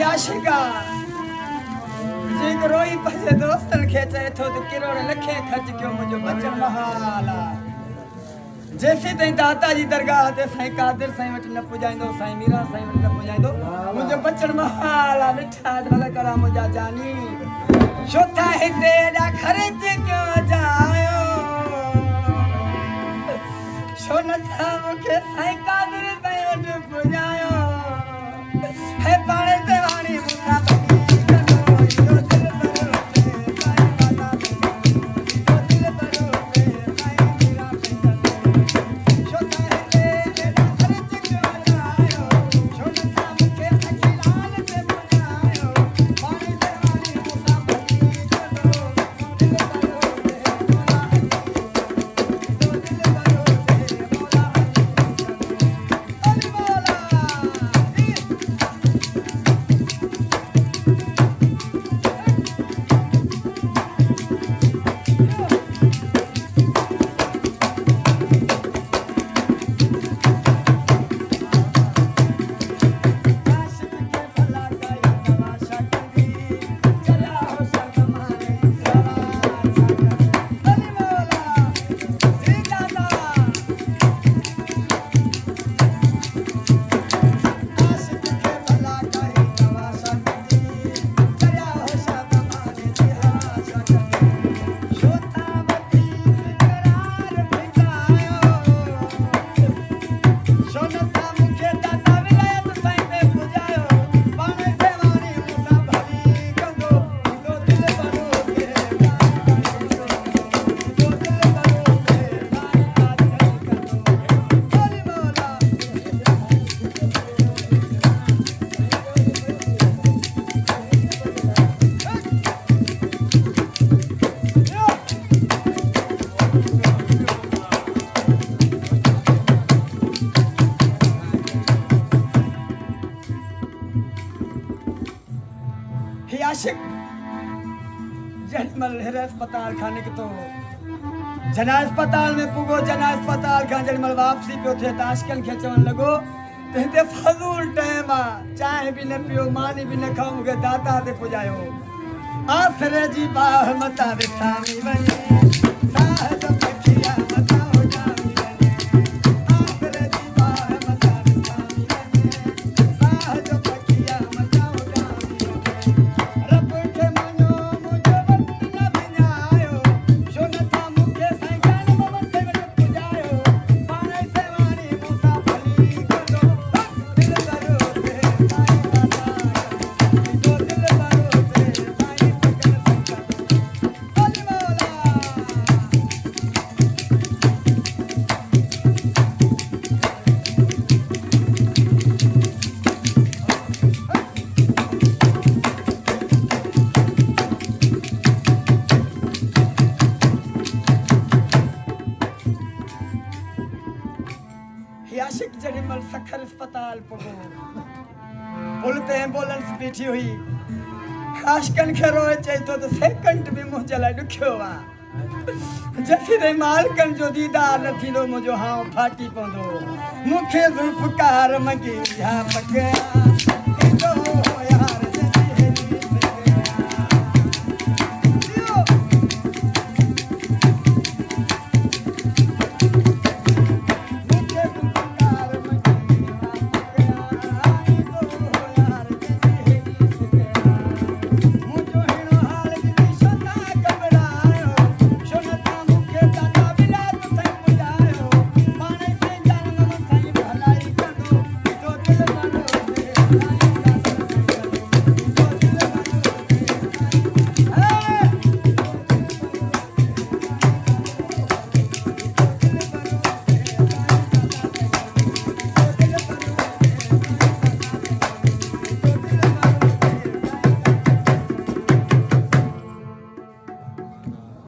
आशिका जेको रोई पंहिंजे दोस्तनि खे चए थो त किरोड़ लखे ख़र्च कयो मुंहिंजो बचन महाल जेसी ताईं दाता जी दरगाह ते साईं कादिर साईं वटि न पुॼाईंदो साईं मीरा साईं वटि न पुॼाईंदो मुंहिंजो बचन महाल मिठा ढोल करा मुंहिंजा जानी छो था हिते एॾा ख़र्च कयो जायो छो नथा मूंखे साईं कादिर साईं वटि पुॼायो है पाणे ते वाणी मुंहिंजा आशिक जड़मल हेर अस्पताल खाने के तो जना अस्पताल में पुगो जना अस्पताल खां जड़मल वापसी पियो थे आशिकन खे चवण लगो ते फजूल टाइम चाय भी न पियो मानी भी न खाऊं के दाता ते पुजायो आसरे जी बाह मता विसामी वने साहब पखिया मता हो जामी वने आसरे जी बाह मता विसामी वने साहब पखिया मता हो जामी रब के मनो मुझे वक्त न बिनायो जो न था मुखे साईं जान ममते में पुजायो पाणे से वाणी मूसा भली करो दिल करो ते साईं दाता जो दिल करो ते साईं पकड़ सका बोल मौला आशिक जड़मल सखर अस्पताल पुगो पुल ते एम्बुलेंस बीठी हुई आशिकन खे रोए चई तो सेकंड भी मुंहिंजे लाइ ॾुखियो आहे जसी ताईं मालिकनि जो दीदार न थींदो मुंहिंजो हाउ फाटी पवंदो मूंखे ज़ुल्फ़कार मंगी या पकड़ा